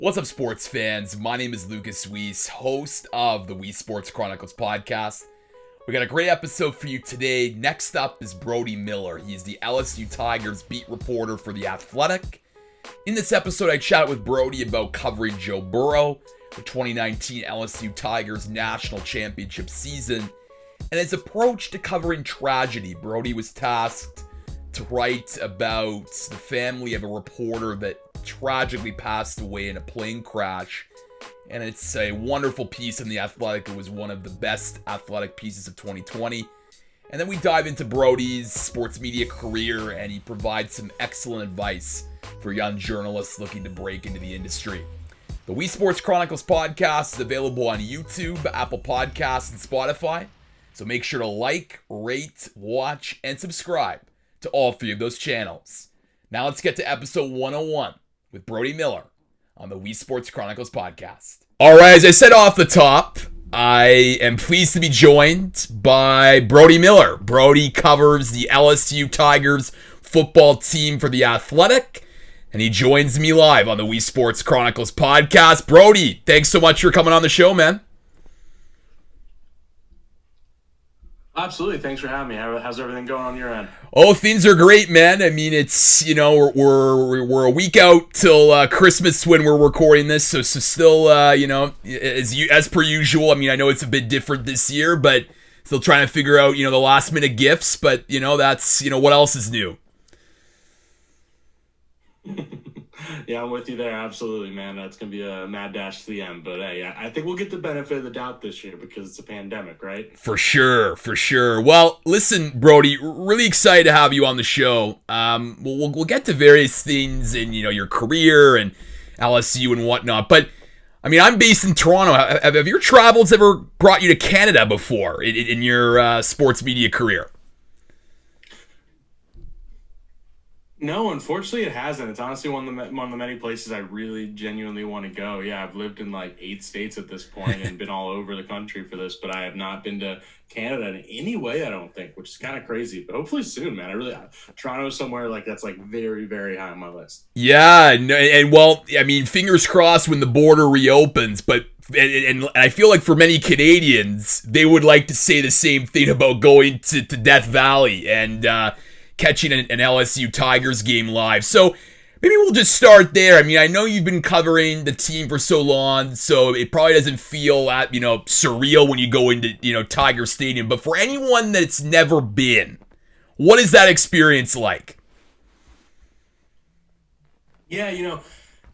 What's up, sports fans? My name is Lucas Weiss, host of the Weesesports Chronicles podcast. We got a great episode for you today. Next up is Brody Miller. He's the LSU Tigers Beat Reporter for The Athletic. In this episode, I chat with Brody about covering Joe Burrow, the 2019 LSU Tigers National Championship season, and his approach to covering tragedy. Brody was tasked to write about the family of a reporter that tragically passed away in a plane crash, and it's a wonderful piece in The Athletic. It was one of the best athletic pieces of 2020. And then we dive into Brody's sports media career, and he provides some excellent advice for young journalists looking to break into the industry. The Weesports Chronicles podcast is available on YouTube, Apple Podcasts, and Spotify, so make sure to like, rate, watch, and subscribe to all three of those channels. Now let's get to episode 101 with Brody Miller on the Weesports Chronicles podcast. All right, as I said off the top, I am pleased to be joined by Brody Miller. Brody covers the LSU Tigers football team for The Athletic, and he joins me live on the Weesports Chronicles podcast. Brody, thanks so much for coming on the show, man. Absolutely. Thanks for having me. How's everything going on your end? Oh, things are great, man. I mean, it's, we're a week out till Christmas when we're recording this, so still, as per usual. I mean, I know it's a bit different this year, but still trying to figure out, the last minute gifts, but, that's, what else is new? Yeah, I'm with you there. Absolutely, man. That's going to be a mad dash to the end. But hey, I think we'll get the benefit of the doubt this year because it's a pandemic, right? For sure. Well, listen, Brody, really excited to have you on the show. We'll get to various things in, your career and LSU and whatnot. But, I mean, I'm based in Toronto. Have your travels ever brought you to Canada before in your sports media career? No, unfortunately it hasn't. It's honestly one of the many places I really genuinely want to go. Yeah, I've lived in like 8 states at this point and been all over the country for this, but I have not been to Canada in any way, I don't think, which is kind of crazy. But hopefully soon, man. Toronto's somewhere like that's like very, very high on my list. Yeah, and well, I mean, fingers crossed when the border reopens, but and I feel like for many Canadians, they would like to say the same thing about going to Death Valley and catching an LSU Tigers game live. So maybe we'll just start there. I mean, I know you've been covering the team for so long, so it probably doesn't feel that, surreal when you go into, Tiger Stadium. But for anyone that's never been, what is that experience like? Yeah,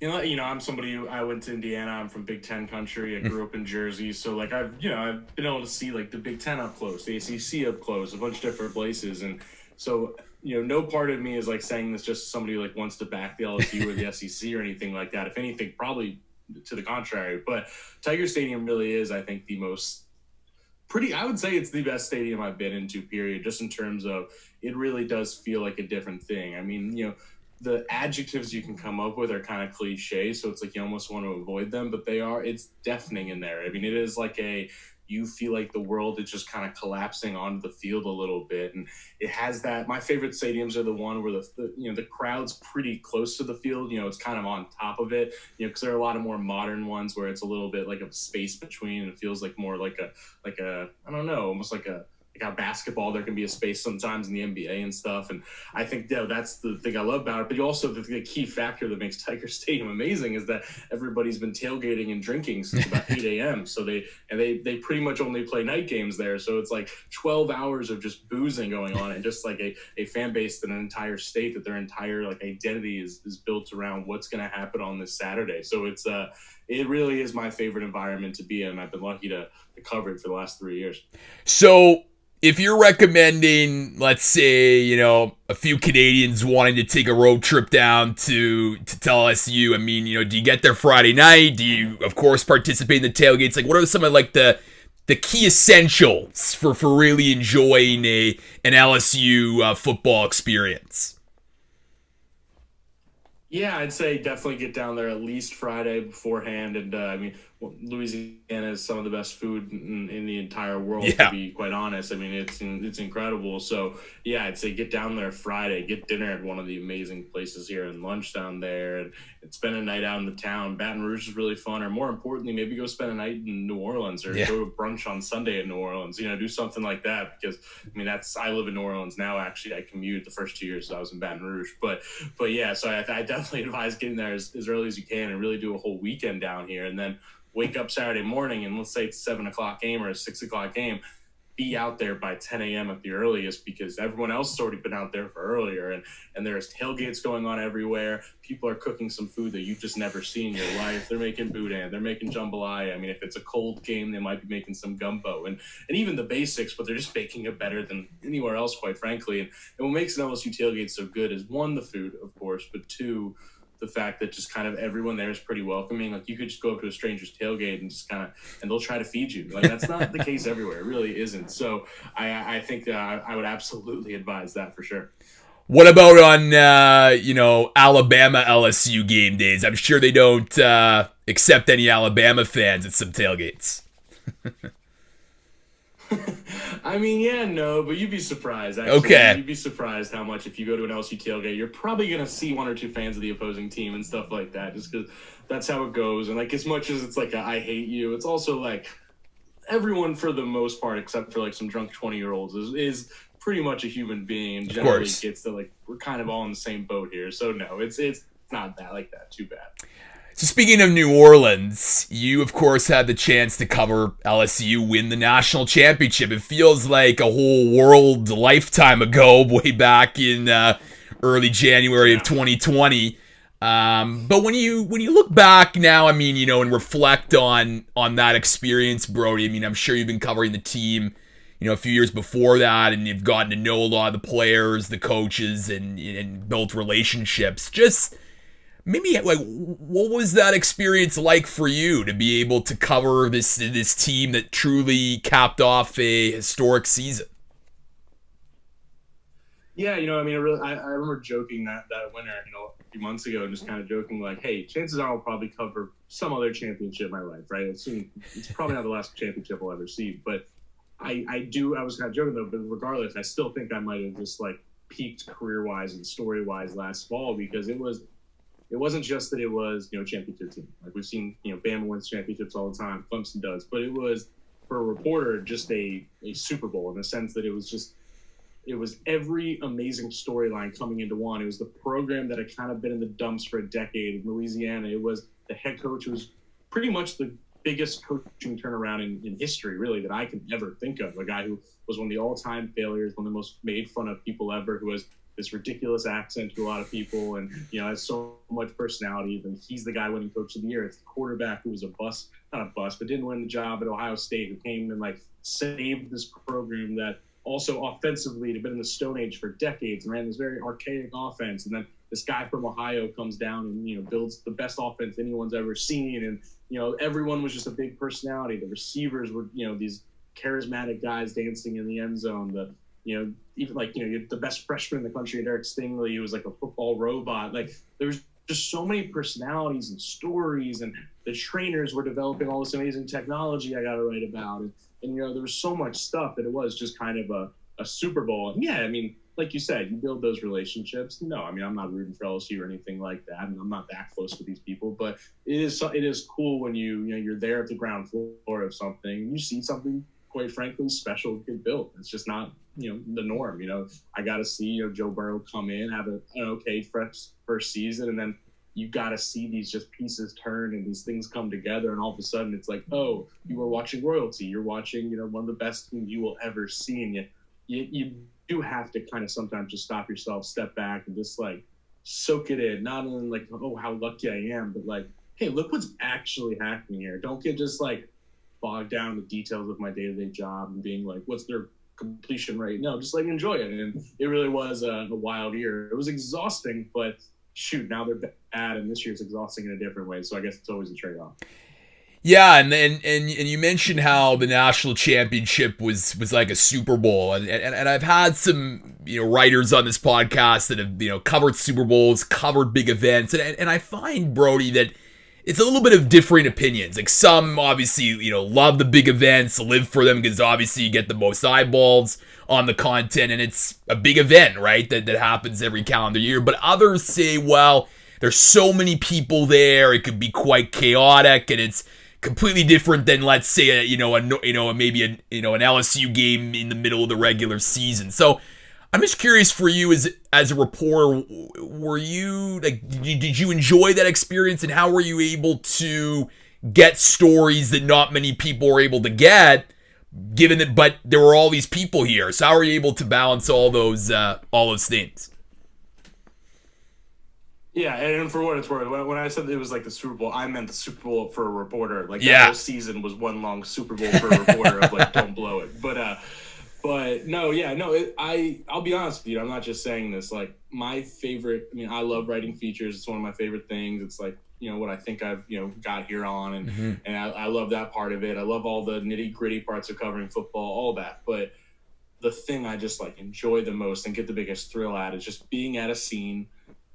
I'm somebody who I went to Indiana. I'm from Big Ten country. I grew up in Jersey, so like I've been able to see like the Big Ten up close, the ACC up close, a bunch of different places, and so no part of me is like saying this just somebody who like wants to back the LSU or the SEC or anything like that. If anything, probably to the contrary. But Tiger Stadium really is, I think, I would say it's the best stadium I've been into, period, just in terms of it really does feel like a different thing. I mean, the adjectives you can come up with are kind of cliche, so it's like you almost want to avoid them, but it's deafening in there. I mean, it is like you feel like the world is just kind of collapsing onto the field a little bit. And it has that. My favorite stadiums are the one where the crowd's pretty close to the field. It's kind of on top of it, because there are a lot of more modern ones where it's a little bit like a space between, and it feels like more like a, I don't know, almost like how basketball, there can be a space sometimes in the NBA and stuff. And I think that's the thing I love about it. But also the key factor that makes Tiger Stadium amazing is that everybody's been tailgating and drinking since about 8 a.m. So they pretty much only play night games there. So it's like 12 hours of just boozing going on, and just like a fan base in an entire state that their entire like identity is built around what's going to happen on this Saturday. So it really is my favorite environment to be in. I've been lucky to cover it for the last 3 years. So if you're recommending, let's say, a few Canadians wanting to take a road trip down to LSU, I mean, do you get there Friday night? Do you, of course, participate in the tailgates? Like, what are some of like the key essentials for really enjoying an LSU football experience? Yeah, I'd say definitely get down there at least Friday beforehand. And I mean, Louisiana is some of the best food in the entire world, to Yeah. be quite honest. I mean, it's incredible. So yeah, I'd say get down there Friday, get dinner at one of the amazing places here, and lunch down there, and spend a night out in the town. Baton Rouge is really fun, or more importantly, maybe go spend a night in New Orleans, or Yeah. go to brunch on Sunday in New Orleans. Do something like that, because I mean, I live in New Orleans now. Actually, I commuted the first 2 years I was in Baton Rouge, but yeah, so I definitely advise getting there as early as you can and really do a whole weekend down here, and then wake up Saturday morning, and let's say it's 7 o'clock game or a 6 o'clock game, be out there by 10 a.m. at the earliest, because everyone else has already been out there for earlier, and there's tailgates going on everywhere. People are cooking some food that you've just never seen in your life. They're making boudin, they're making jambalaya. I mean, if it's a cold game, they might be making some gumbo, and even the basics, but they're just making it better than anywhere else, quite frankly. And what makes an LSU tailgate so good is, one, the food, of course, but two, the fact that just kind of everyone there is pretty welcoming. Like, you could just go up to a stranger's tailgate and just and they'll try to feed you. Like, that's not the case everywhere. It really isn't. So I think that I would absolutely advise that for sure. What about on, Alabama LSU game days? I'm sure they don't accept any Alabama fans at some tailgates. I mean, yeah, no, but you'd be surprised, actually. Okay. You'd be surprised how much, if you go to an LSU tailgate, you're probably going to see one or two fans of the opposing team and stuff like that, just because that's how it goes. And, like, as much as it's like I hate you, it's also like everyone, for the most part, except for like some drunk 20-year-olds, is pretty much a human being, and generally gets that, like, we're kind of all in the same boat here. So no, it's not that like that too bad. So speaking of New Orleans, you of course had the chance to cover LSU win the national championship. It feels like a whole world lifetime ago, way back in early January of 2020. But when you look back now, I mean, and reflect on that experience, Brody. I mean, I'm sure you've been covering the team, a few years before that, and you've gotten to know a lot of the players, the coaches, and built relationships. Just maybe, like, what was that experience like for you to be able to cover this team that truly capped off a historic season? Yeah, I mean, I remember joking that winter, a few months ago, and just kind of joking like, hey, chances are I'll probably cover some other championship in my life, right? It's probably not the last championship I'll ever see, but I was kind of joking though, but regardless, I still think I might have just like peaked career-wise and story-wise last fall, because it wasn't just that it was, championship team. Like, we've seen, Bama wins championships all the time, Clemson does, but it was, for a reporter, just a Super Bowl, in the sense that it was every amazing storyline coming into one. It was the program that had kind of been in the dumps for a decade in Louisiana. It was the head coach who was pretty much the biggest coaching turnaround in history, really, that I can ever think of. A guy who was one of the all-time failures, one of the most made fun of people ever, who has this ridiculous accent to a lot of people, and has so much personality. And he's the guy winning Coach of the Year. It's the quarterback who was not a bust, but didn't win the job at Ohio State, who came and like saved this program that also offensively had been in the Stone Age for decades and ran this very archaic offense. And then this guy from Ohio comes down and builds the best offense anyone's ever seen. And everyone was just a big personality. The receivers were these charismatic guys dancing in the end zone. Even like, the best freshman in the country, Derek Stingley, he was like a football robot. Like, there was just so many personalities and stories, and the trainers were developing all this amazing technology I got to write about. And there was so much stuff that it was just kind of a Super Bowl. And yeah, I mean, like you said, you build those relationships. No, I mean, I'm not rooting for LSU or anything like that, and I'm not that close with these people. But it is cool when you're there at the ground floor of something, and you see something, quite frankly, special get built. It's just not the norm. I got to see Joe Burrow come in, have an okay first season, and then you got to see these just pieces turn and these things come together, and all of a sudden it's like, oh, you were watching royalty. You're watching one of the best teams you will ever see, and you do have to kind of sometimes just stop yourself, step back, and just like soak it in. Not only like, oh, how lucky I am, but like, hey, look what's actually happening here. Don't get just like bogged down in the details of my day-to-day job and being like, what's their completion rate? No, just like enjoy it. And it really was a wild year. It was exhausting, but shoot, now they're bad, and this year's exhausting in a different way. So I guess it's always a trade-off. Yeah, and you mentioned how the national championship was like a Super Bowl, and I've had some writers on this podcast that have covered Super Bowls, covered big events, and I find, Brody, that it's a little bit of differing opinions. Like some obviously love the big events, live for them because obviously you get the most eyeballs on the content, and it's a big event, right? That happens every calendar year. But others say, well, there's so many people there, it could be quite chaotic, and it's completely different than, let's say, maybe an LSU game in the middle of the regular season. So I'm just curious for you as a reporter, were you like, did you enjoy that experience, and how were you able to get stories that not many people were able to get, given that, but there were all these people here? So how were you able to balance all those things? Yeah, and for what it's worth, when I said it was like the Super Bowl, I meant the Super Bowl for a reporter. Like that whole season was one long Super Bowl for a reporter of like, don't blow it. But no, yeah, no. I'll be honest with you. I'm not just saying this. Like my favorite. I mean, I love writing features. It's one of my favorite things. It's like what I think I've got here on, and I love that part of it. I love all the nitty gritty parts of covering football, all that. But the thing I just like enjoy the most and get the biggest thrill at is just being at a scene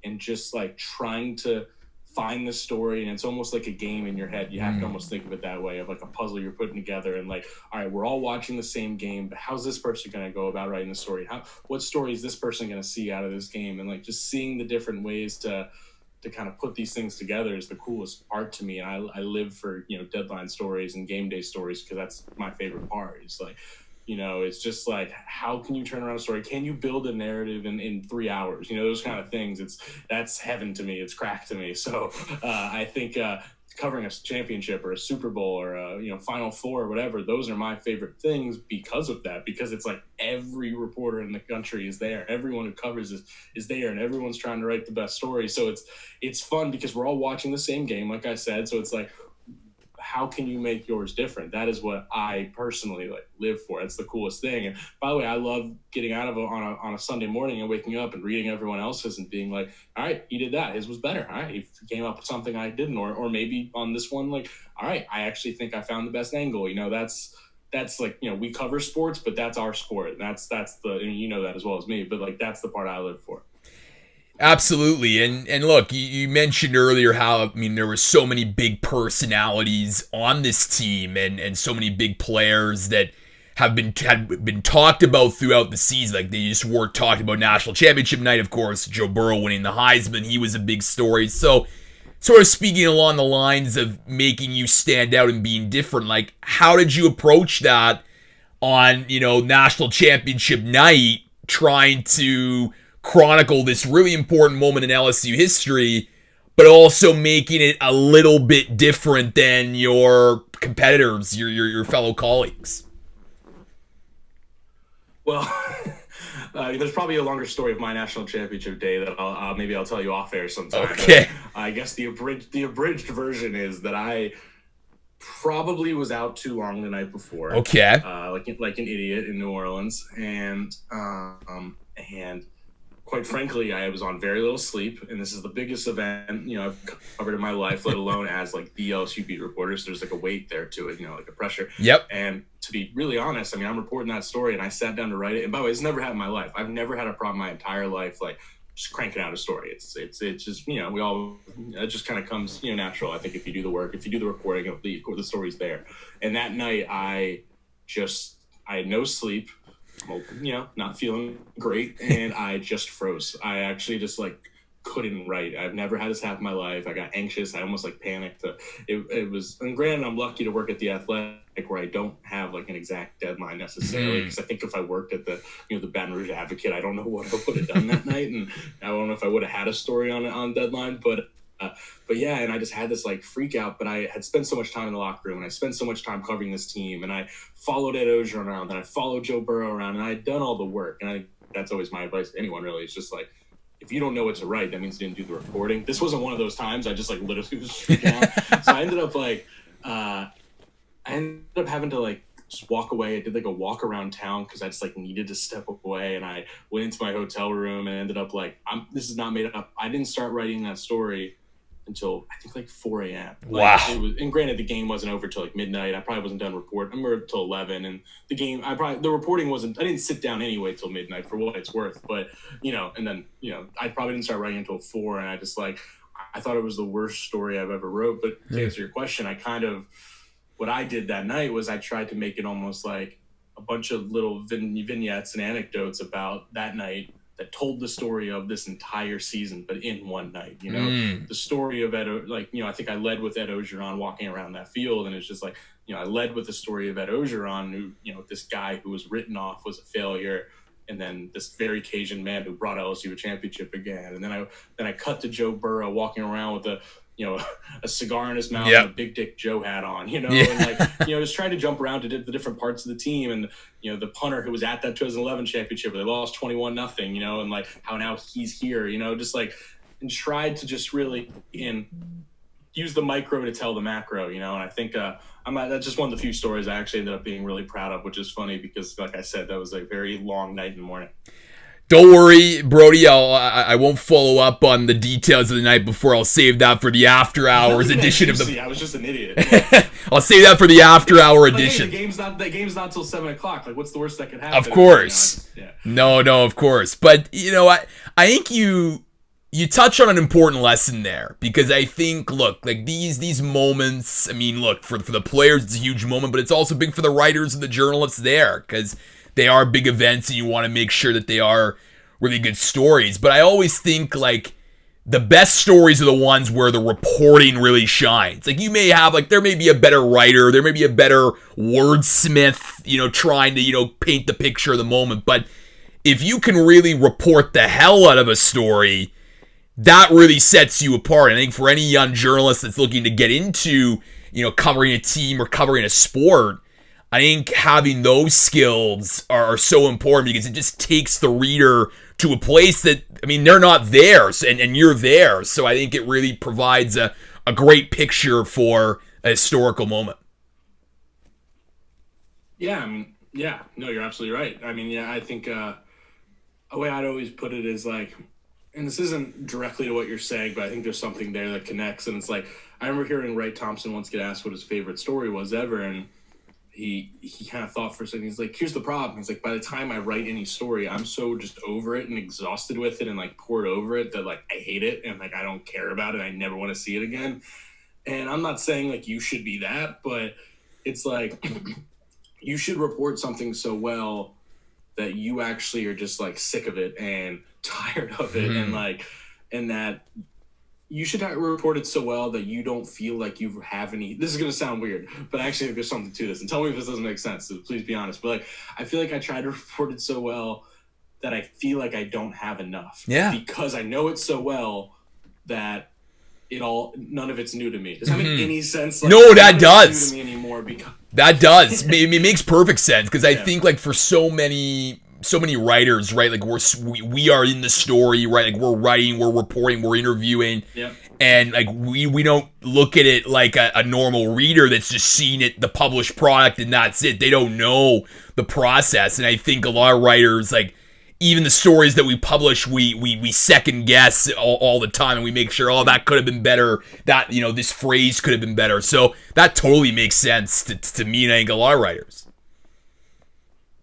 and just like trying to find the story. And it's almost like a game in your head. You have to almost think of it that way, of like a puzzle you're putting together, and like, all right, we're all watching the same game, but how's this person going to go about writing the story? What story is this person going to see out of this game? And like just seeing the different ways to kind of put these things together is the coolest part to me. And I live for deadline stories and game day stories because that's my favorite part. It's like it's just like, how can you turn around a story? Can you build a narrative in 3 hours? Those kind of things. That's heaven to me. It's crack to me. So I think covering a championship or a Super Bowl or a Final Four or whatever, those are my favorite things because of that. Because it's like every reporter in the country is there. Everyone who covers is there, and everyone's trying to write the best story. So it's fun because we're all watching the same game, like I said. So it's like, how can you make yours different? That is what I personally like live for. It's the coolest thing. And by the way, I love getting out of on a Sunday morning and waking up and reading everyone else's and being like, all right, he did that. His was better. All right, he came up with something I didn't, or maybe on this one, like, all right, I actually think I found the best angle. That's like, we cover sports, but that's our sport. And that's the, and that as well as me, but like, that's the part I live for. Absolutely. And look, you mentioned earlier how, there were so many big personalities on this team and so many big players that had been talked about throughout the season. Like, they just weren't talking about national championship night. Of course, Joe Burrow winning the Heisman, he was a big story. So, sort of speaking along the lines of making you stand out and being different, like, how did you approach that on, national championship night, trying to chronicle this really important moment in LSU history, but also making it a little bit different than your competitors, your fellow colleagues? Well, there's probably a longer story of my national championship day that I'll tell you off air sometime. Okay. But I guess the abridged version is that I probably was out too long the night before. Okay. Like an idiot in New Orleans, and quite frankly, I was on very little sleep, and this is the biggest event I've covered in my life, let alone as like the LSU beat reporter. So there's like a weight there to it, like a pressure. Yep. And to be really honest, I'm reporting that story, and I sat down to write it. And by the way, it's never happened in my life. I've never had a problem my entire life, like just cranking out a story. It's just it just kind of comes natural. I think if you do the work, if you do the reporting, the story's there. And that night, I had no sleep. Not feeling great, and I just froze. I actually just like couldn't write. I've never had this happen in my life. I got anxious. I almost like panicked. It was, and granted, I'm lucky to work at the Athletic where I don't have like an exact deadline necessarily, because I think if I worked at the the Baton Rouge Advocate, I don't know what I would have done that night, and I don't know if I would have had a story on deadline, but yeah, and I just had this like freak out, but I had spent so much time in the locker room, and I spent so much time covering this team, and I followed Ed Ogeron around, and I followed Joe Burrow around, and I had done all the work. And I think that's always my advice to anyone, really. It's just like, if you don't know what to write, that means you didn't do the reporting. This wasn't one of those times. I just like literally was freaking out. So I ended up like, having to like just walk away. I did like a walk around town because I just like needed to step away, and I went into my hotel room and ended up like, this is not made up. I didn't start writing that story until I think like 4 a.m. Wow. And granted, the game wasn't over till like midnight. I probably wasn't done reporting. I remember till 11, and the reporting wasn't. I didn't sit down anyway till midnight for what it's worth. But and then I probably didn't start writing until 4, and I thought it was the worst story I've ever wrote. But to answer your question, what I did that night was I tried to make it almost like a bunch of little vignettes and anecdotes about that night that told the story of this entire season, but in one night. The story of Ed, I think I led with Ed Ogeron walking around that field, and it's just like, I led with the story of Ed Ogeron, who, this guy who was written off was a failure, and then this very Cajun man who brought LSU a championship again, and then I cut to Joe Burrow walking around with a cigar in his mouth and a Big Dick Joe hat on, and just trying to jump around to the different parts of the team, and the punter who was at that 2011 championship where they lost 21-0, and like how now he's here, and tried to just really use the micro to tell the macro, and I think that's just one of the few stories I actually ended up being really proud of, which is funny because, like I said, that was a very long night in the morning. Don't worry, Brody. I won't follow up on the details of the night before. I'll save that for the after hours edition of the. I was just an idiot. I'll save that for the after hour edition. Hey, the game's not till 7 o'clock. Like, what's the worst that could happen? Of course. No, of course. But I think you touch on an important lesson there, because I think, look, like these moments. I mean, look, for the players, it's a huge moment, but it's also big for the writers and the journalists there, because they are big events and you want to make sure that they are really good stories. But I always think like the best stories are the ones where the reporting really shines. Like, you may have, like, there may be a better writer, there may be a better wordsmith, trying to, paint the picture of the moment. But if you can really report the hell out of a story, that really sets you apart. I think for any young journalist that's looking to get into, covering a team or covering a sport, I think having those skills are so important, because it just takes the reader to a place that, I mean, they're not there, and you're there. So I think it really provides a great picture for a historical moment. Yeah, no, you're absolutely right. I mean, I think a way I'd always put it is like, and this isn't directly to what you're saying, but I think there's something there that connects. And it's like, I remember hearing Wright Thompson once get asked what his favorite story was ever, and he kind of thought for a second. He's like, here's the problem. He's like, by the time I write any story, I'm so just over it and exhausted with it and like poured over it that like I hate it and like I don't care about it. I never want to see it again. And I'm not saying like you should be that, but it's like you should report something so well that you actually are just like sick of it and tired of it, and that you should report it so well that you don't feel like you have any. This is going to sound weird, but actually there's something to this. And tell me if this doesn't make sense. So please be honest. But like, I feel like I try to report it so well that I feel like I don't have enough. Yeah. Because I know it so well that none of it's new to me. Does that make any sense? Like, no, that does. New to me anymore because that does. It makes perfect sense, because I think like for so many writers, right? Like we are in the story, right? Like we're writing, we're reporting, we're interviewing, and like we don't look at it like a normal reader that's just seeing the published product and that's it. They don't know the process, and I think a lot of writers, like even the stories that we publish, we second guess all the time, and we make sure, that could have been better. That this phrase could have been better. So that totally makes sense to me, and I think a lot of writers.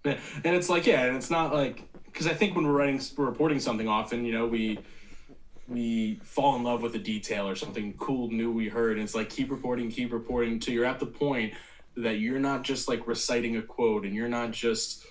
And it's like, and it's not like, because I think when we're reporting something often, we fall in love with a detail or something cool, new we heard. And it's like, keep reporting till you're at the point that you're not just like reciting a quote and you're not just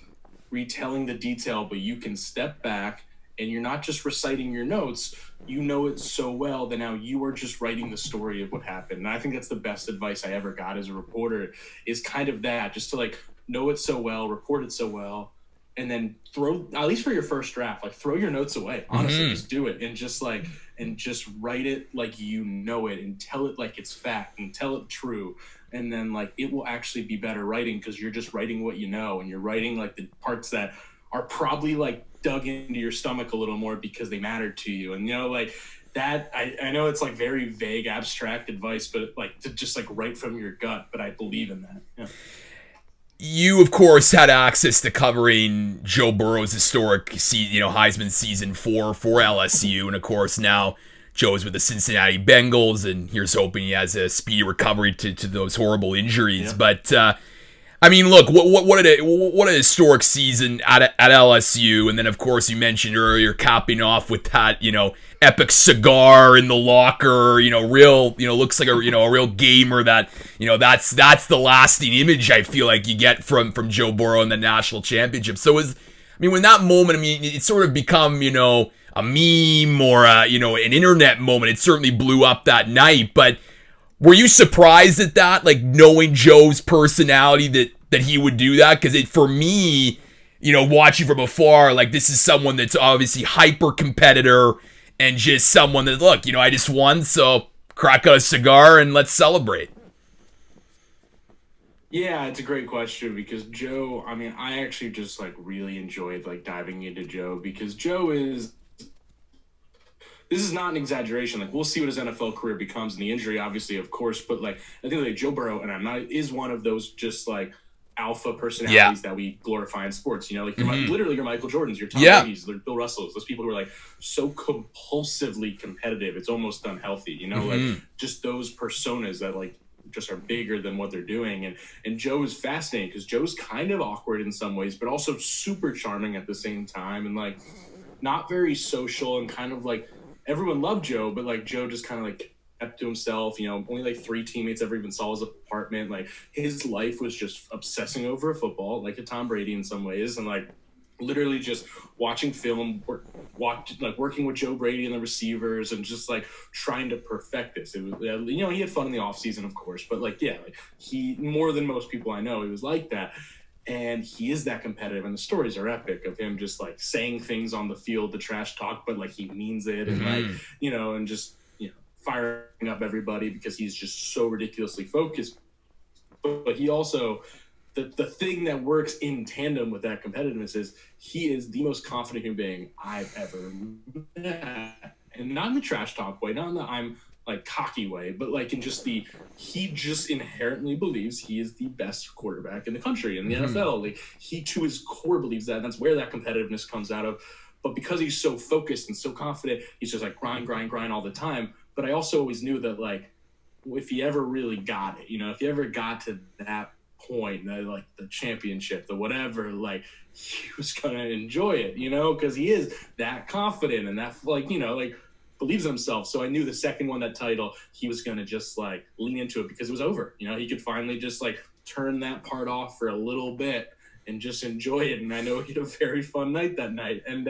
retelling the detail, but you can step back and you're not just reciting your notes. You know it so well that now you are just writing the story of what happened. And I think that's the best advice I ever got as a reporter, is kind of that, just to like, know it so well, report it so well, and then throw, at least for your first draft, like throw your notes away. Honestly, just do it and just write it like you know it, and tell it like it's fact and tell it true. And then like it will actually be better writing, because you're just writing what you know, and you're writing like the parts that are probably like dug into your stomach a little more because they mattered to you. And like that, I know it's like very vague, abstract advice, but like to just like write from your gut. But I believe in that. Yeah. You, of course, had access to covering Joe Burrow's historic, Heisman season 4 for LSU, and of course now Joe's with the Cincinnati Bengals, and here's hoping he has a speedy recovery to those horrible injuries. Yep. But I mean, look, what a historic season at LSU, and then of course you mentioned earlier capping off with that epic cigar in the locker, looks like a real gamer. That that's the lasting image I feel like you get from Joe Burrow in the national championship. So when that moment, it's sort of become a meme or an internet moment. It certainly blew up that night, but. Were you surprised at that, like knowing Joe's personality that he would do that? Because for me, watching from afar, like this is someone that's obviously hyper competitor and just someone that, look, I just won, so crack out a cigar and let's celebrate. Yeah, it's a great question because Joe, I actually just like really enjoyed like diving into Joe because Joe is. This is not an exaggeration. Like, we'll see what his NFL career becomes, and the injury, obviously, of course. But like, I think like Joe Burrow, is one of those just like alpha personalities that we glorify in sports. Like, literally, your Michael Jordans, your Tom Brady's, Bill Russells, those people who are like so compulsively competitive, it's almost unhealthy. Like just those personas that like just are bigger than what they're doing. And Joe is fascinating because Joe's kind of awkward in some ways, but also super charming at the same time, and like not very social and kind of like. Everyone loved Joe, but like Joe just kind of like kept to himself. Only like 3 teammates ever even saw his apartment. Like his life was just obsessing over football, like a Tom Brady in some ways, and like literally just watching film, working with Joe Brady and the receivers, and just like trying to perfect this. It was, he had fun in the off season, of course, but like he more than most people I know, he was like that. And he is that competitive, and the stories are epic of him just like saying things on the field, the trash talk, but like he means it, and like and just firing up everybody because he's just so ridiculously focused. But he also, the thing that works in tandem with that competitiveness is he is the most confident human being I've ever met, and not in the trash talk way, not in the I'm like cocky way, but like in just he just inherently believes he is the best quarterback in the country in the NFL. Like he to his core believes that, and that's where that competitiveness comes out of. But because he's so focused and so confident, he's just like grind all the time. But I also always knew that like if he ever really got it, if he ever got to that point, like the championship, the whatever, like he was gonna enjoy it, because he is that confident and that like believes in himself. So I knew the second one, that title, he was going to just like lean into it because it was over. He could finally just like turn that part off for a little bit and just enjoy it. And I know he had a very fun night that night. And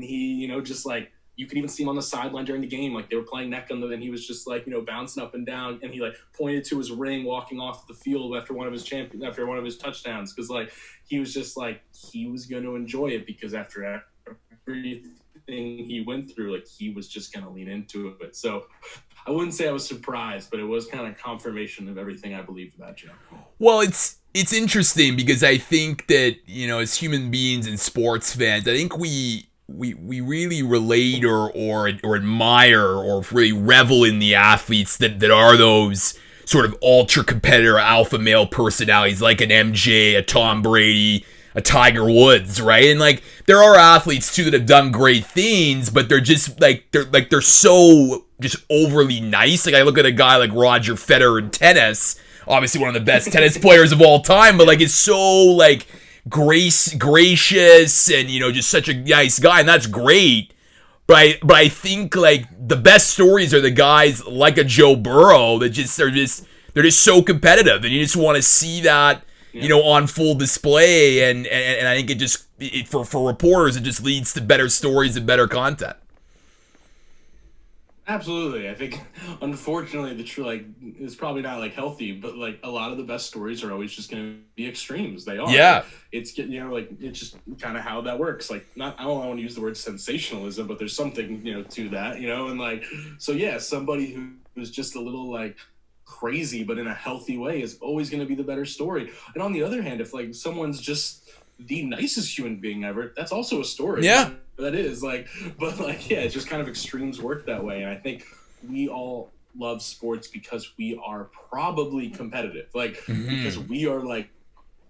he, just like, you could even see him on the sideline during the game. Like they were playing neck on them and he was just like, bouncing up and down. And he like pointed to his ring walking off the field after one of his touchdowns. Cause like, he was just like, he was going to enjoy it because after everything he went through, like he was just going to lean into it. So I wouldn't say I was surprised, but it was kind of confirmation of everything I believed about Joe. Well, it's interesting because I think that, as human beings and sports fans, I think we really relate or admire or really revel in the athletes that are those sort of ultra competitor alpha male personalities like an MJ, a Tom Brady, a Tiger Woods, right? And like there are athletes too that have done great things, but they're just they're so just overly nice. Like I look at a guy like Roger Federer in tennis, obviously one of the best tennis players of all time, but like it's so like gracious and just such a nice guy, and that's great. But I think like the best stories are the guys like a Joe Burrow that they're just so competitive, and you just want to see that. On full display, and I think for reporters, it just leads to better stories and better content. Absolutely. I think, unfortunately, it's probably not like healthy, but like a lot of the best stories are always just going to be extremes. They are. Yeah. It's it's just kind of how that works. Like, I don't want to use the word sensationalism, but there's something, to that, and like, so yeah, somebody who's just a little like crazy, but in a healthy way is always going to be the better story. And on the other hand, if like someone's just the nicest human being ever, that's also a story. Yeah. That is like, but like, yeah, it's just kind of extremes work that way. And I think we all love sports because we are probably competitive, like, because we are like,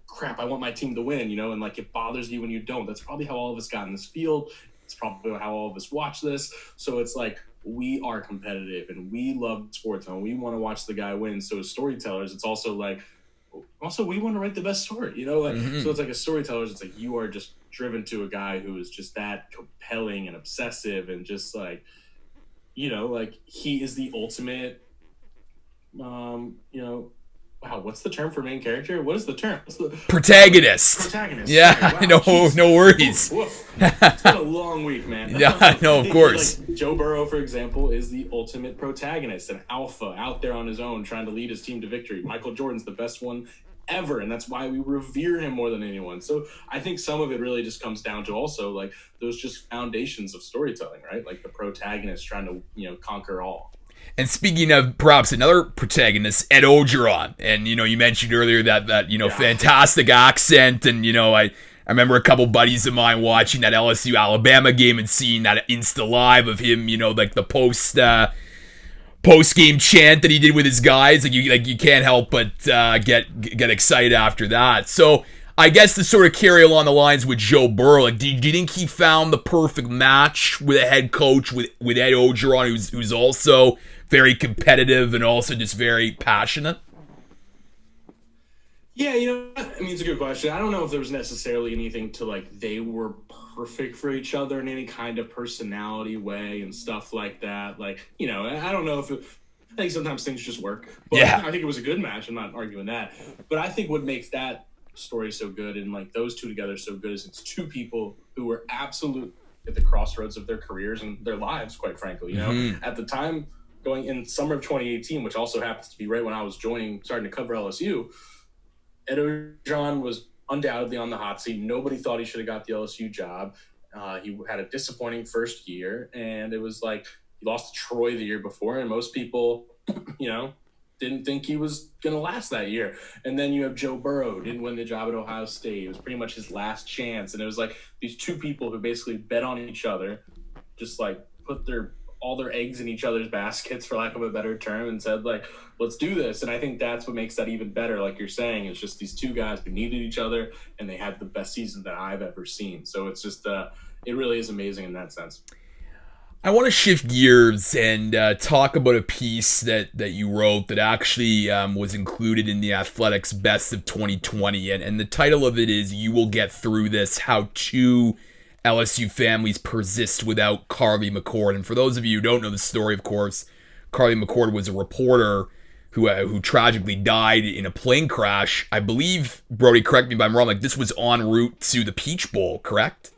crap, I want my team to win, and like it bothers you when you don't. That's probably how all of us got in this field. It's probably how all of us watch this. So it's like, we are competitive and we love sports and we want to watch the guy win. So as storytellers, it's also like, we want to write the best story, like, so it's like as storytellers, it's like you are just driven to a guy who is just that compelling and obsessive and just like, like he is the ultimate, wow, what's the term for main character? What is the term? What's the protagonist? Protagonist. Yeah, Wow, no worries. It's been a long week, man. Yeah, no, of course. Like Joe Burrow, for example, is the ultimate protagonist, an alpha out there on his own, trying to lead his team to victory. Michael Jordan's the best one ever, and that's why we revere him more than anyone. So I think some of it really just comes down to also like those just foundations of storytelling, right? Like the protagonist trying to conquer all. And speaking of perhaps another protagonist, Ed Ogeron, and you mentioned earlier that fantastic accent, and I remember a couple buddies of mine watching that LSU Alabama game and seeing that Insta Live of him, like the post game chant that he did with his guys. Like you can't help but get excited after that. So I guess to sort of carry along the lines with Joe Burrow, like do you think he found the perfect match with a head coach with Ed Ogeron, who's also very competitive and also just very passionate? Yeah, it's a good question. I don't know if there was necessarily anything to like they were perfect for each other in any kind of personality way and stuff like that. Like, I don't know I think sometimes things just work. But yeah. I think it was a good match. I'm not arguing that. But I think what makes that story so good and like those two together so good is it's two people who were absolutely at the crossroads of their careers and their lives, quite frankly. At the time, going in summer of 2018, which also happens to be right when I was starting to cover LSU, Ed Ogeron was undoubtedly on the hot seat. Nobody thought he should have got the LSU job. He had a disappointing first year, and it was like he lost to Troy the year before, and most people, didn't think he was going to last that year. And then you have Joe Burrow, didn't win the job at Ohio State. It was pretty much his last chance, and it was like these two people who basically bet on each other, just like put all their eggs in each other's baskets, for lack of a better term, and said, like, let's do this. And I think that's what makes that even better. Like you're saying, it's just these two guys who needed each other, and they had the best season that I've ever seen. So it's just, it really is amazing in that sense. I want to shift gears and talk about a piece that you wrote that actually was included in the Athletics Best of 2020. And the title of it is "You Will Get Through This: How Two LSU Families Persist Without Carly McCord." And for those of you who don't know the story, of course, Carly McCord was a reporter who tragically died in a plane crash. I believe, Brody, correct me if I'm wrong, like this was en route to the Peach Bowl, correct?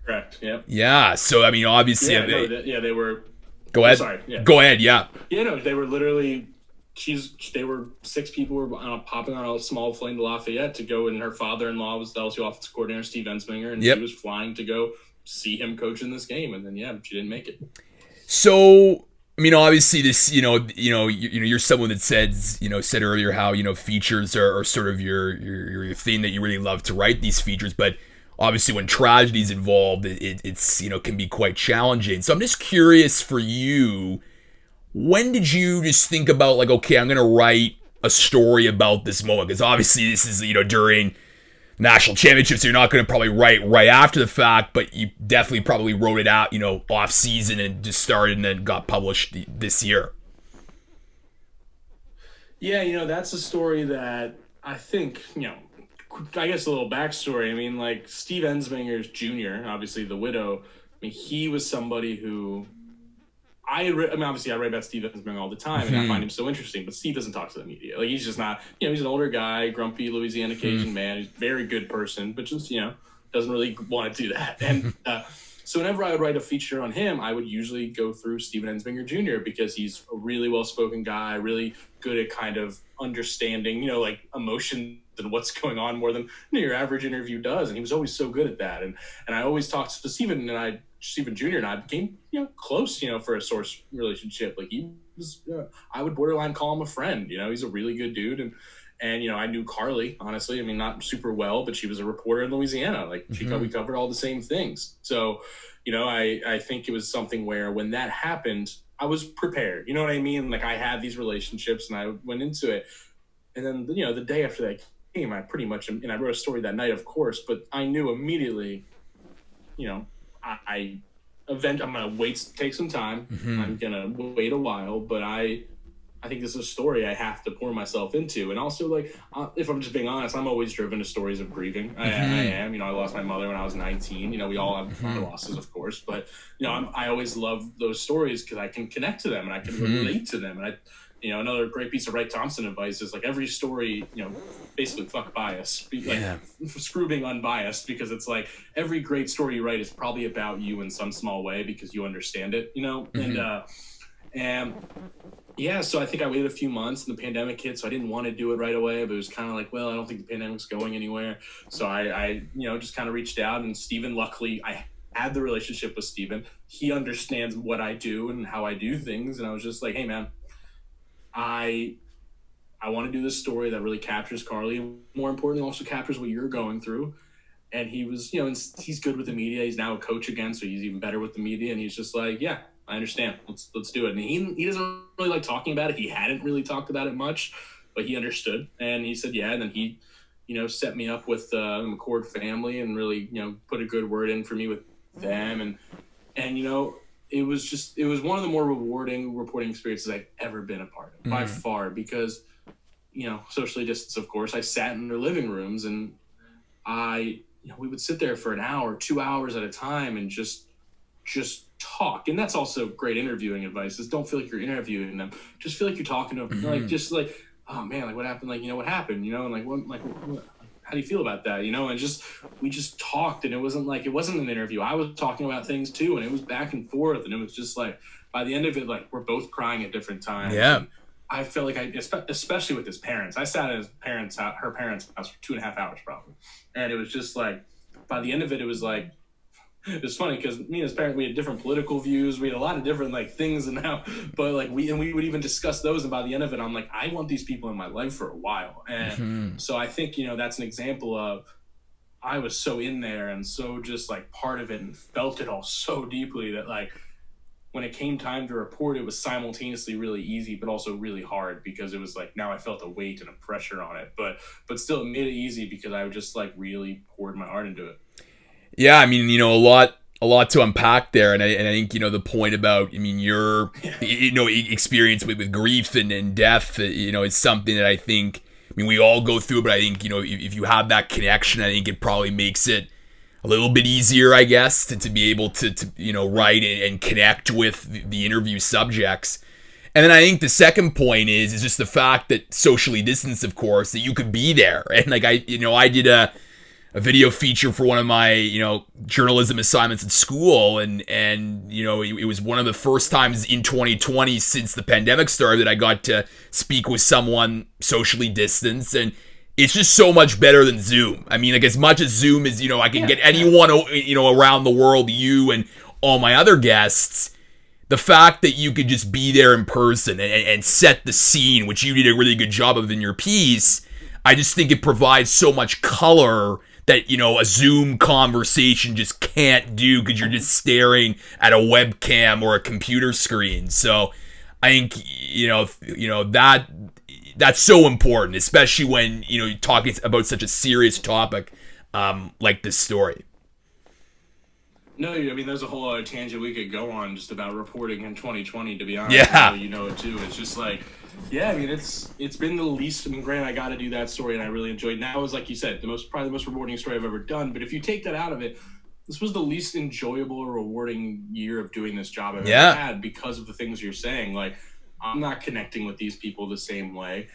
Correct, yep. Yeah, so I mean, obviously... they were... Go ahead. Sorry, yeah. Go ahead, yeah. Yeah, no, they were literally... They were 6 people were popping on a small plane to Lafayette to go, and her father-in-law was the LSU offensive coordinator, Steve Ensminger, and she was flying to go see him coach in this game, and then, she didn't make it. So... I mean, obviously, this, you're someone that said earlier how, features are sort of your thing that you really love to write these features, but obviously when tragedy's involved, it's can be quite challenging. So I'm just curious for you, when did you just think about like, okay, I'm going to write a story about this moment? Because obviously this is, during national championships, so you're not going to probably write right after the fact, but you definitely probably wrote it out, off season and just started and then got published this year. Yeah, that's a story that I think, I guess a little backstory. I mean, like Steve Ensminger's Jr., obviously the widow, he was somebody who obviously I write about Steve Ensminger all the time, and I find him so interesting, but Steve doesn't talk to the media. Like, he's just not, he's an older guy, grumpy Louisiana Cajun man. He's a very good person, but just, doesn't really want to do that. And so whenever I would write a feature on him, I would usually go through Steven Ensminger Jr. because he's a really well-spoken guy, really good at kind of understanding, like emotion and what's going on more than your average interview does. And he was always so good at that. And I always talked to Steven Jr. and I became, close, for a source relationship. Like he was, I would borderline call him a friend. He's a really good dude. And I knew Carly, honestly. I mean, not super well, but she was a reporter in Louisiana. Like we covered all the same things. So, I think it was something where when that happened, I was prepared. You know what I mean? Like I had these relationships and I went into it. And then, the day after that came, I pretty much, and I wrote a story that night, of course, but I knew immediately, I'm gonna take some time. I'm gonna wait a while, but I think this is a story I have to pour myself into. And also, like, if I'm just being honest, I'm always driven to stories of grieving. I am. I lost my mother when I was 19. We all have our losses, of course. But, I always love those stories because I can connect to them and I can relate to them. And another great piece of Wright Thompson advice is, like, every story, basically fuck bias. Screw being unbiased, because it's like every great story you write is probably about you in some small way because you understand it, and yeah, so I think I waited a few months and the pandemic hit, so I didn't want to do it right away, but it was kind of like, well, I don't think the pandemic's going anywhere. So I just kind of reached out, and Steven, luckily, I had the relationship with Steven. He understands what I do and how I do things. And I was just like, hey, man, I want to do this story that really captures Carly, and more importantly, also captures what you're going through. And he was, and he's good with the media. He's now a coach again, so he's even better with the media. And he's just like, yeah, I understand. Let's do it. And he doesn't really like talking about it. He hadn't really talked about it much, but he understood. And he said, yeah. And then he, set me up with the McCord family and really, put a good word in for me with them. And it was one of the more rewarding reporting experiences I've ever been a part of, by far, because, socially distanced, of course. I sat in their living rooms, and we would sit there for an hour, 2 hours at a time, and just talk. And that's also great interviewing advice, is don't feel like you're interviewing them. Just feel like you're talking to them. Like, just like, oh man, like what happened? Like, what happened? And like, what, how do you feel about that? And we just talked, and it wasn't an interview. I was talking about things too, and it was back and forth. And it was just like, by the end of it, like, we're both crying at different times. Yeah. And I felt like especially with his parents, I sat at her parents' house for 2.5 hours probably. And it was just like, by the end of it, it was like, it was funny because me and his parents, we had different political views. We had a lot of different things, but we would even discuss those. And by the end of it, I'm like, I want these people in my life for a while. And so I think, that's an example of, I was so in there and so just like part of it and felt it all so deeply that like, when it came time to report, it was simultaneously really easy, but also really hard, because it was like, now I felt a weight and a pressure on it, but still it made it easy because I just like really poured my heart into it. Yeah, I mean, a lot to unpack there, and I think the point about, your experience with grief and death, is something that I think, we all go through, but I think if you have that connection, I think it probably makes it a little bit easier, I guess, to be able to write and connect with the interview subjects. And then I think the second point is just the fact that socially distanced, of course, that you could be there, and like I did a video feature for one of my, journalism assignments at school. And it was one of the first times in 2020 since the pandemic started that I got to speak with someone socially distanced. And it's just so much better than Zoom. I mean, like, as much as Zoom is, I can get anyone, around the world, you and all my other guests, the fact that you could just be there in person and set the scene, which you did a really good job of in your piece, I just think it provides so much color that, a Zoom conversation just can't do, because you're just staring at a webcam or a computer screen. So I think, that's so important, especially when, you're talking about such a serious topic like this story. No, I mean, there's a whole other tangent we could go on just about reporting in 2020, to be honest. Yeah. You know it too. It's just like, yeah, I mean, it's been the least, granted, I got to do that story and I really enjoyed it. Now, it was, like you said, probably the most rewarding story I've ever done. But if you take that out of it, this was the least enjoyable or rewarding year of doing this job I've ever had, because of the things you're saying. Like, I'm not connecting with these people the same way.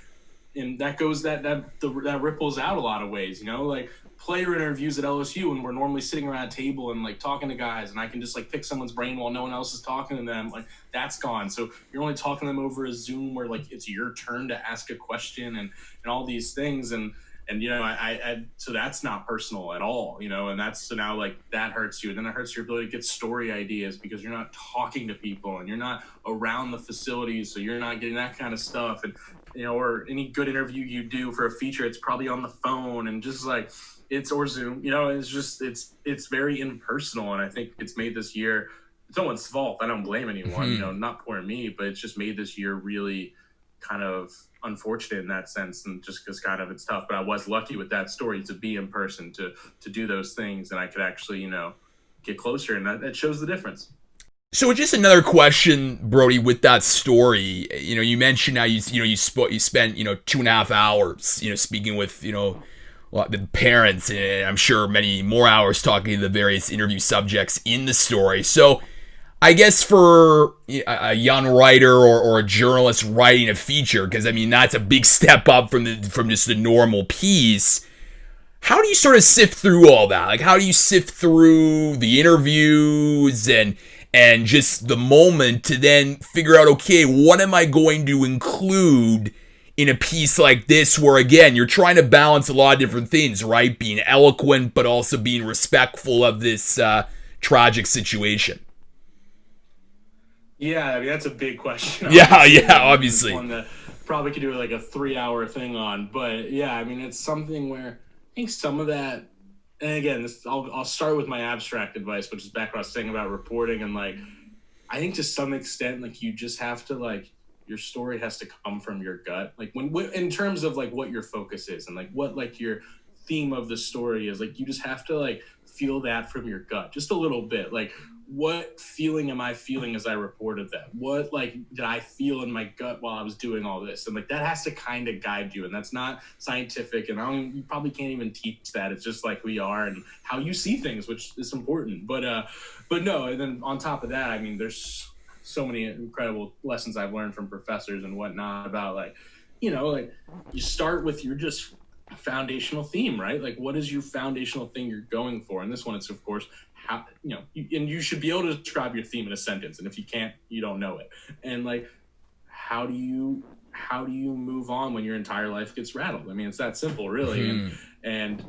And that goes, that ripples out a lot of ways, like player interviews at LSU, and we're normally sitting around a table and like talking to guys, and I can just like pick someone's brain while no one else is talking to them. Like, that's gone. So you're only talking to them over a Zoom where like it's your turn to ask a question and all these things. And I so that's not personal at all, and that's, so now like that hurts you. And then it hurts your ability to get story ideas because you're not talking to people and you're not around the facilities. So you're not getting that kind of stuff. And, or any good interview you do for a feature, it's probably on the phone and just like, or Zoom, it's just, it's very impersonal. And I think it's made this year, it's no one's fault. I don't blame anyone, not poor me, but it's just made this year really kind of unfortunate in that sense, and just because kind of it's tough. But I was lucky with that story to be in person, to do those things, and I could actually get closer, and that shows the difference. So just another question, Brody, with that story. You mentioned how you spent 2.5 hours speaking with the parents, and I'm sure many more hours talking to the various interview subjects in the story. So I guess for a young writer or a journalist writing a feature, because I mean that's a big step up from just the normal piece. How do you sort of sift through all that? Like, how do you sift through the interviews and just the moment to then figure out, okay, what am I going to include in a piece like this, where again you're trying to balance a lot of different things, right? Being eloquent, but also being respectful of this tragic situation. Yeah, I mean that's a big question. Obviously. One that probably could do like a 3-hour thing on, but yeah, I mean it's something where I think some of that, and again, I'll start with my abstract advice, which is back what I was saying about reporting, and like I think to some extent, like you just have to like your story has to come from your gut, like when in terms of like what your focus is and like what like your theme of the story is, like you just have to like feel that from your gut just a little bit, like what feeling am I feeling as I reported that? What like did I feel in my gut while I was doing all this? And like that has to kind of guide you, and that's not scientific, and you probably can't even teach that. It's just like we are and how you see things, which is important. But no, and then on top of that, I mean, there's so many incredible lessons I've learned from professors and whatnot about like, like you start with your just foundational theme, right? Like what is your foundational thing you're going for? And this one, it's of course how and you should be able to describe your theme in a sentence, and if you can't, you don't know it. And like how do you move on when your entire life gets rattled? I mean, it's that simple, really. And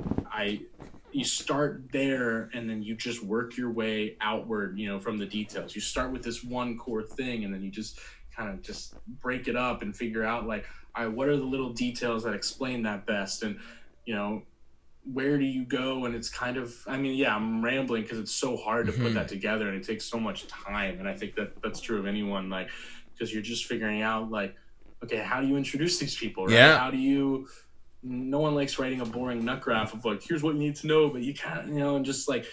you start there, and then you just work your way outward, from the details. You start with this one core thing, and then you just kind of just break it up and figure out like, all right, what are the little details that explain that best? And where do you go? And it's kind of, I mean, yeah, I'm rambling because it's so hard to put that together, and it takes so much time. And I think that's true of anyone, like, because you're just figuring out like, okay, how do you introduce these people, right? Yeah. How do you, no one likes writing a boring nut graph of like, here's what you need to know, but you can't, and just like,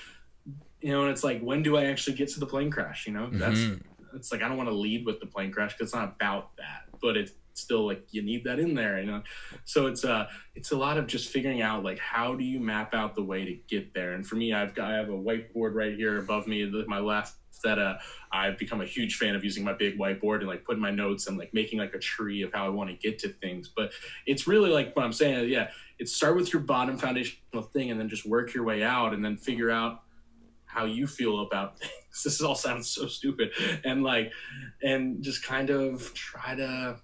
and it's like, when do I actually get to the plane crash? It's like, I don't want to lead with the plane crash because it's not about that, but it's still like you need that in there, so it's a lot of just figuring out like, how do you map out the way to get there? And for me, I have a whiteboard right here above me, my left, that I've become a huge fan of using my big whiteboard and like putting my notes and like making like a tree of how I want to get to things. But it's really like what I'm saying, it's start with your bottom foundational thing and then just work your way out and then figure out how you feel about things. This all sounds so stupid, and just kind of try to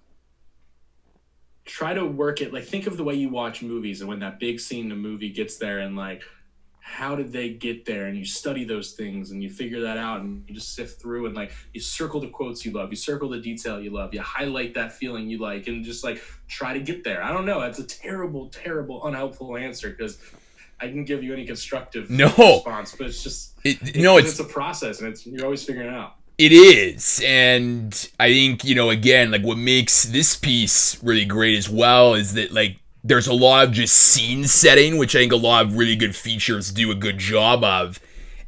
work it. Like, think of the way you watch movies, and when that big scene in the movie gets there, and like, how did they get there? And you study those things and you figure that out, and you just sift through and like, you circle the quotes you love, you circle the detail you love, you highlight that feeling you like, and just like try to get there. I don't know. That's a terrible, terrible, unhelpful answer, because I can give you any constructive response, but it's just, it's a process, and you're always figuring it out. It is, and I think, again, like what makes this piece really great as well is that like there's a lot of just scene setting, which I think a lot of really good features do a good job of.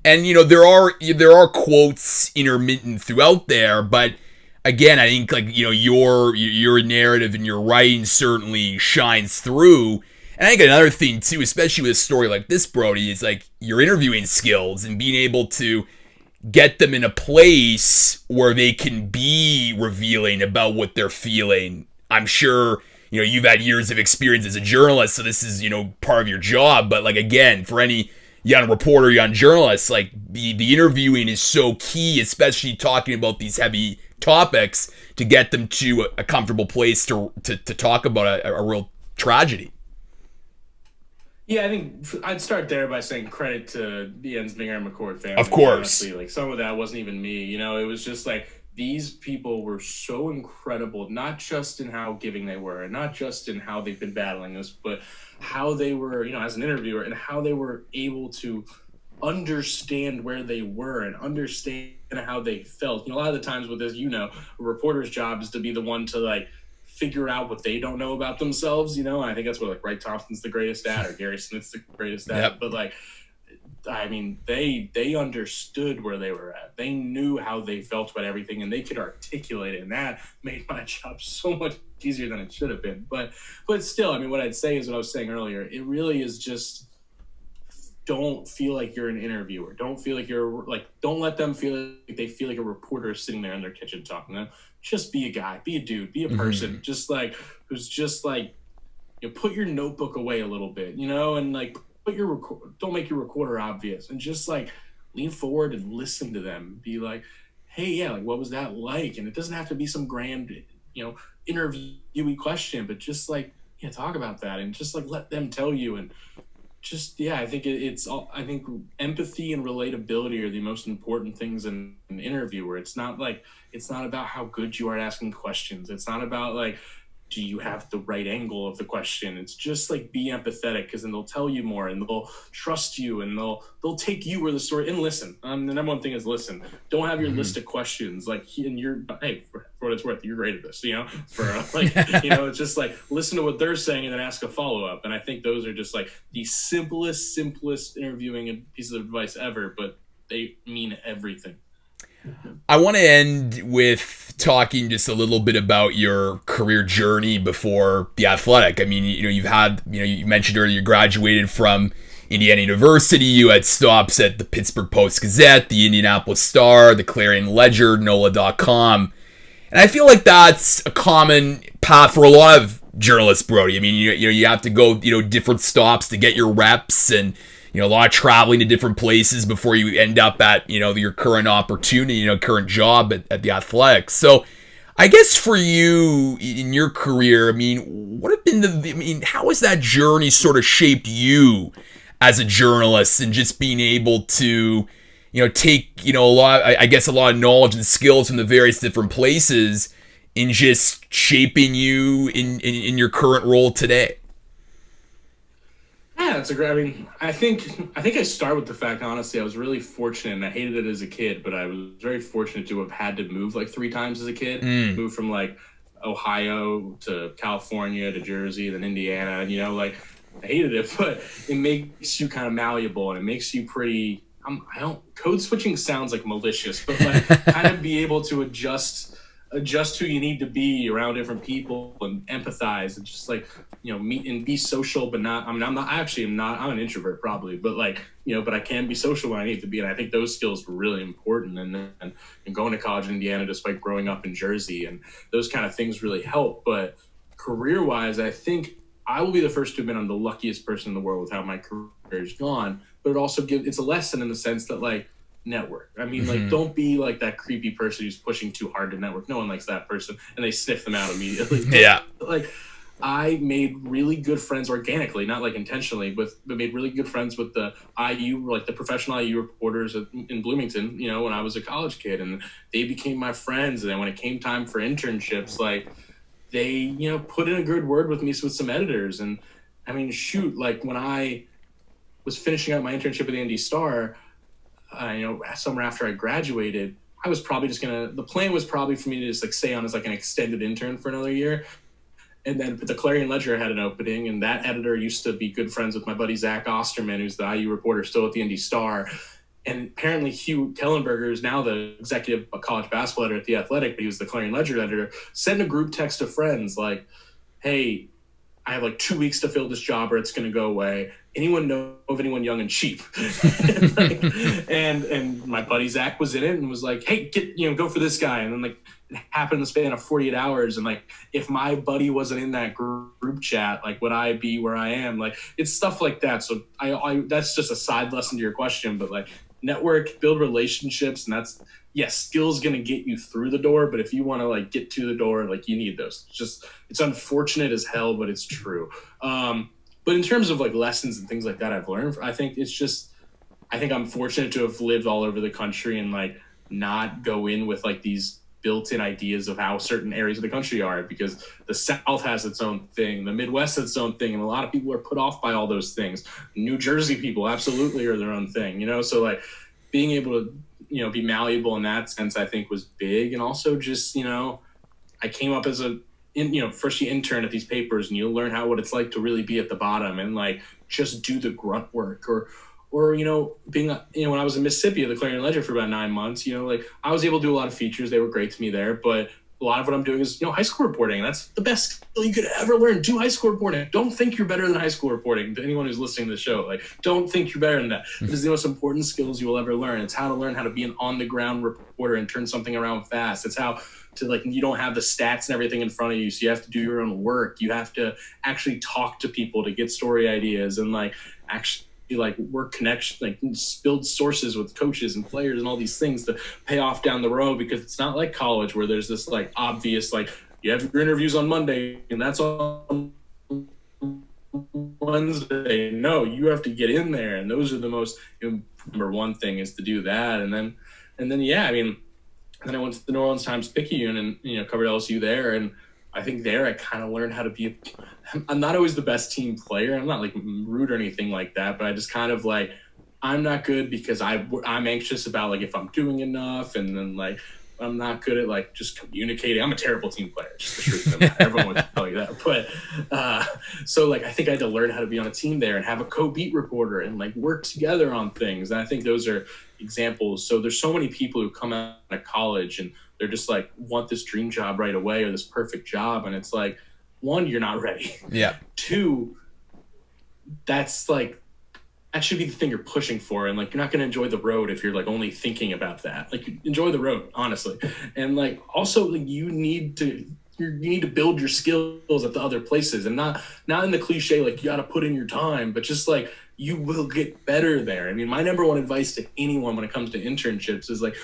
And there are quotes intermittent throughout there, but again, I think like your narrative and your writing certainly shines through. And I think another thing too, especially with a story like this, Brody, is like your interviewing skills and being able to get them in a place where they can be revealing about what they're feeling. I'm sure, you've had years of experience as a journalist, so this is, part of your job. But like, again, for any young reporter, young journalist, like the interviewing is so key, especially talking about these heavy topics, to get them to a comfortable place to talk about a real tragedy. Yeah, I think I'd start there by saying credit to the Ensminger and McCord family. Of course. Honestly, like some of that wasn't even me. It was just like, these people were so incredible, not just in how giving they were, and not just in how they've been battling this, but how they were, as an interviewer, and how they were able to understand where they were and understand how they felt. A lot of the times with this, a reporter's job is to be the one to like figure out what they don't know about themselves, and I think that's what like Wright Thompson's the greatest at, or Gary Smith's the greatest at. Yep. But like, I mean, they understood where they were at. They knew how they felt about everything, and they could articulate it. And that made my job so much easier than it should have been. But still, I mean, what I'd say is what I was saying earlier. It really is just, don't feel like you're an interviewer. Don't feel like you're like, don't let them feel like they feel like a reporter sitting there in their kitchen talking to them. Just be a guy, be a dude, be a person, just like, who's just like, put your notebook away a little bit, and like don't make your recorder obvious, and just like lean forward and listen to them. Be like, hey, yeah, like what was that like? And it doesn't have to be some grand, interviewee question, but just like, talk about that and just like let them tell you. And just, I think it's all, I think empathy and relatability are the most important things in an interview, where it's not about how good you are at asking questions. It's not about like, do you have the right angle of the question? It's just like, be empathetic, because then they'll tell you more and they'll trust you and they'll take you where the story, and listen. The number one thing is listen. Don't have your list of questions like, and hey, for what it's worth, you're great at this, it's just like, listen to what they're saying and then ask a follow-up. And I think those are just like the simplest interviewing pieces of advice ever, but they mean everything. I want to end with talking just a little bit about your career journey before the Athletic. I mean, you've had, you mentioned earlier you graduated from Indiana University. You had stops at the Pittsburgh Post-Gazette, the Indianapolis Star, the Clarion Ledger, NOLA.com. And I feel like that's a common path for a lot of journalists, Brody. I mean, you have to go, different stops to get your reps, and a lot of traveling to different places before you end up at, your current opportunity, current job at the Athletics. So I guess for you in your career, I mean, what have been how has that journey sort of shaped you as a journalist, and just being able to, take, a lot of knowledge and skills from the various different places in just shaping you in your current role today? Yeah, that's a great. I mean, I think I start with the fact, honestly, I was really fortunate, and I hated it as a kid, but I was very fortunate to have had to move like 3 times as a kid. Move from like Ohio to California to Jersey, then Indiana, and I hated it, but it makes you kind of malleable, and it makes you pretty. Code switching sounds like malicious, but like kind of be able to adjust who you need to be around different people and empathize and just like, meet and be social, but not, I'm an introvert probably, but like, but I can be social when I need to be. And I think those skills were really important. And going to college in Indiana, despite growing up in Jersey, and those kind of things really help. But career wise, I think I will be the first to admit I'm the luckiest person in the world with how my career has gone, but it also it's a lesson in the sense that like, network. I mean, like, don't be like that creepy person who's pushing too hard to network. No one likes that person, and they sniff them out immediately. Yeah. Like, I made really good friends organically, not like intentionally, but made really good friends with the IU, like the professional IU reporters in Bloomington, when I was a college kid, and they became my friends. And then when it came time for internships, like they, put in a good word with me with some editors. And I mean, shoot, like when I was finishing up my internship at the Indy Star, summer after I graduated, I was probably the plan was probably for me to just like stay on as like an extended intern for another year. And then the Clarion Ledger had an opening, and that editor used to be good friends with my buddy Zach Osterman, who's the IU reporter still at the Indy Star. And apparently Hugh Kellenberger is now the executive college basketball editor at the Athletic, but he was the Clarion Ledger editor. Send a group text to friends like, hey, I have like 2 weeks to fill this job or it's going to go away. Anyone know of anyone young and cheap? and my buddy Zach was in it and was like, hey, go for this guy. And then like it happened in the span of 48 hours. And like, if my buddy wasn't in that group chat, like would I be where I am? Like it's stuff like that. So I that's just a side lesson to your question, but like network, build relationships. And that's, yes, skill's going to get you through the door, but if you want to like get to the door, like you need those. It's unfortunate as hell, but it's true. But in terms of like lessons and things like that I've learned, I think I'm fortunate to have lived all over the country and like not go in with like these built-in ideas of how certain areas of the country are, because the South has its own thing, the Midwest has its own thing, and a lot of people are put off by all those things. New Jersey people absolutely are their own thing, so like being able to be malleable in that sense, I think was big. And also just, I came up as first you intern at these papers and you learn what it's like to really be at the bottom and like just do the grunt work or, being, when I was in Mississippi at the Clarion Ledger for about 9 months, like I was able to do a lot of features. They were great to me there, but a lot of what I'm doing is, high school reporting. That's the best skill you could ever learn. Do high school reporting. Don't think you're better than high school reporting. To anyone who's listening to the show, like, don't think you're better than that. This is the most important skills you will ever learn. It's how to learn how to be an on-the-ground reporter and turn something around fast. It's how to, like, you don't have the stats and everything in front of you, so you have to do your own work. You have to actually talk to people to get story ideas and, like, actually work connection, like build sources with coaches and players and all these things to pay off down the road, because it's not like college where there's this like obvious, like, you have your interviews on Monday and that's on Wednesday. No, you have to get in there, and those are the most number one thing is to do that. And then then I went to the New Orleans Times-Picayune and covered LSU there, and I think there I kind of learned how to be. I'm not always the best team player. I'm not like rude or anything like that, but I just kind of like, I'm not good because I'm anxious about like if I'm doing enough, and then like I'm not good at like just communicating. I'm a terrible team player. It's just the truth of it. Everyone would tell you that. But so like I think I had to learn how to be on a team there and have a co-beat reporter and like work together on things. And I think those are examples. So there's so many people who come out of college and they're just like want this dream job right away or this perfect job, and it's like, one, you're not ready. Yeah. Two, that's like, that should be the thing you're pushing for. And like, you're not going to enjoy the road if you're like only thinking about that. Like, enjoy the road, honestly. And like, also like you need to build your skills at the other places, and not in the cliche, like you got to put in your time, but just like, you will get better there. I mean, my number one advice to anyone when it comes to internships is like,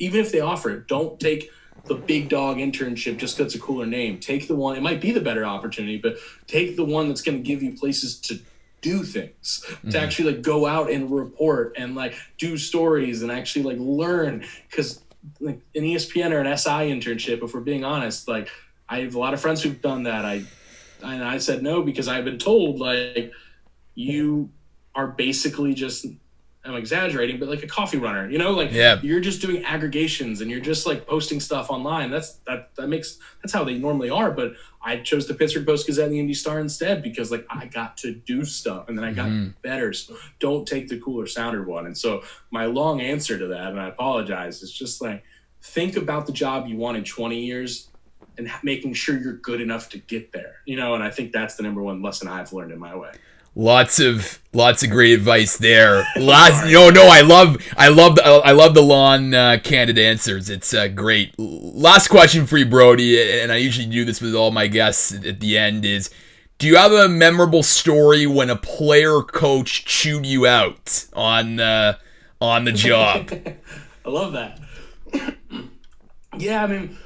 even if they offer it, don't take the big dog internship just because it's a cooler name. Take the one, it might be the better opportunity, but take the one that's going to give you places to do things, to actually like go out and report and like do stories and actually like learn. Because like an ESPN or an SI internship, if we're being honest, like I have a lot of friends who've done that. I said no because I've been told like you are basically just, I'm exaggerating, but like a coffee runner, you're just doing aggregations and you're just like posting stuff online. That's how they normally are. But I chose the Pittsburgh Post-Gazette and the Indy Star instead because like I got to do stuff and then I got better. So don't take the cooler sounder one. And so my long answer to that, and I apologize, is just like, think about the job you want in 20 years and making sure you're good enough to get there, and I think that's the number one lesson I've learned in my way. Lots of great advice there. I love the long candid answers. It's great. Last question for you, Brody, and I usually do this with all my guests at the end, is do you have a memorable story when a player or coach chewed you out on the job? I love that. Yeah, I mean,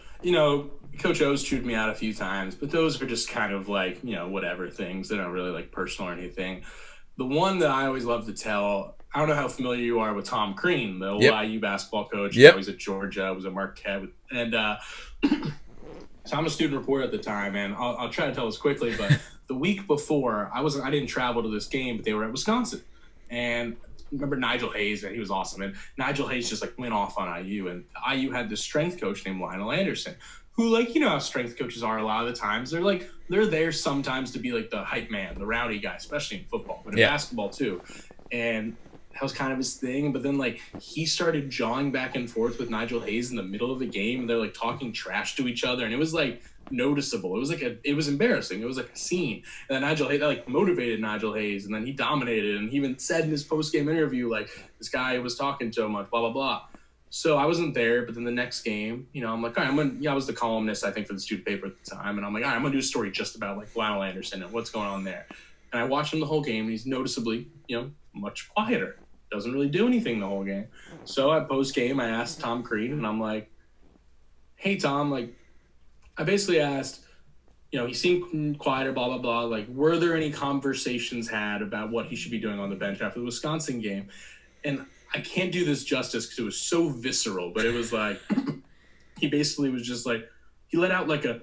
Coach O's chewed me out a few times, but those are just kind of like, whatever things. They're not really like personal or anything. The one that I always love to tell, I don't know how familiar you are with Tom Crean, the old IU basketball coach. Yep. He was at Georgia, was at Marquette. And so I'm a student reporter at the time, and I'll try to tell this quickly, but the week before, I didn't travel to this game, but they were at Wisconsin. And remember Nigel Hayes, and he was awesome. And Nigel Hayes just like went off on IU, and IU had this strength coach named Lionel Anderson, who, like, how strength coaches are a lot of the times. They're there sometimes to be like the hype man, the rowdy guy, especially in football, but in basketball too. And that was kind of his thing. But then like he started jawing back and forth with Nigel Hayes in the middle of the game, and they're like talking trash to each other, and it was like noticeable. It was embarrassing. It was like a scene. And then Nigel Hayes, that like motivated Nigel Hayes, and then he dominated, and he even said in his post-game interview, like, this guy was talking so much, blah, blah, blah. So I wasn't there, but then the next game, I'm like, all right, I was the columnist, I think, for the student paper at the time. And I'm like, all right, I'm going to do a story just about like Lionel Anderson and what's going on there. And I watched him the whole game, and he's noticeably, much quieter. Doesn't really do anything the whole game. So at post-game, I asked Tom Crean, and I'm like, hey, Tom, like, I basically asked, he seemed quieter, blah, blah, blah. Like, were there any conversations had about what he should be doing on the bench after the Wisconsin game? And I can't do this justice because it was so visceral, but it was like, he basically was just like, he let out like a,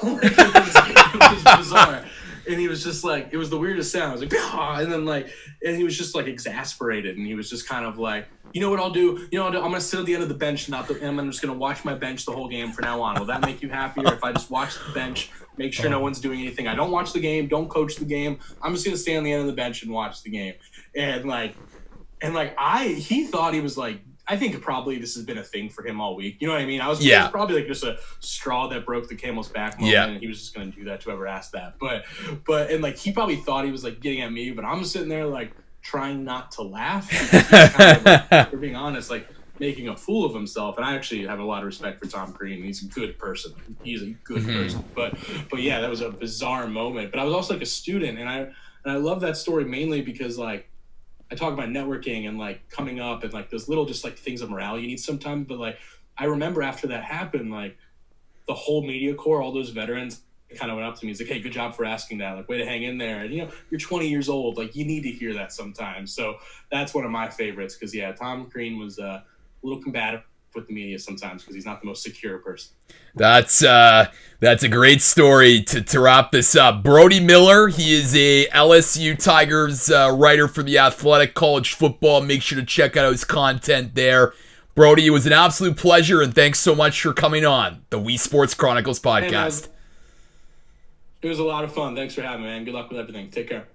like it was bizarre. and he was just like, it was the weirdest sound. I was like, ah, and then like, and he was just like exasperated, and he was just kind of like, you know what I'll do? I'm gonna sit at the end of the bench, and I'm just gonna watch my bench the whole game from now on. Will that make you happier if I just watch the bench, make sure no one's doing anything? I don't watch the game, don't coach the game. I'm just gonna stay on the end of the bench and watch the game. He thought he was like, I think probably this has been a thing for him all week. You know what I mean? It was probably like just a straw that broke the camel's back moment, and he was just going to do that to whoever asked that. But like he probably thought he was like getting at me, but I'm sitting there like trying not to laugh because he's kind of like, for being honest, like making a fool of himself. And I actually have a lot of respect for Tom Green. He's a good person. He's a good person. But yeah, that was a bizarre moment. But I was also like a student, and I love that story mainly because like, I talk about networking and like coming up and like those little just like things of morale you need sometimes. But like, I remember after that happened, like the whole media corps, all those veterans kind of went up to me. He's like, hey, good job for asking that. Like, way to hang in there. And you're 20 years old. Like you need to hear that sometimes. So that's one of my favorites. Cause yeah, Tom Green was a little combative with the media sometimes because he's not the most secure person. That's a great story to wrap this up. Brody Miller, he is a LSU Tigers writer for The Athletic College Football. Make sure to check out his content there. Brody, it was an absolute pleasure, and thanks so much for coming on the Weesports Chronicles podcast. It was a lot of fun. Thanks for having me, man. Good luck with everything. Take care.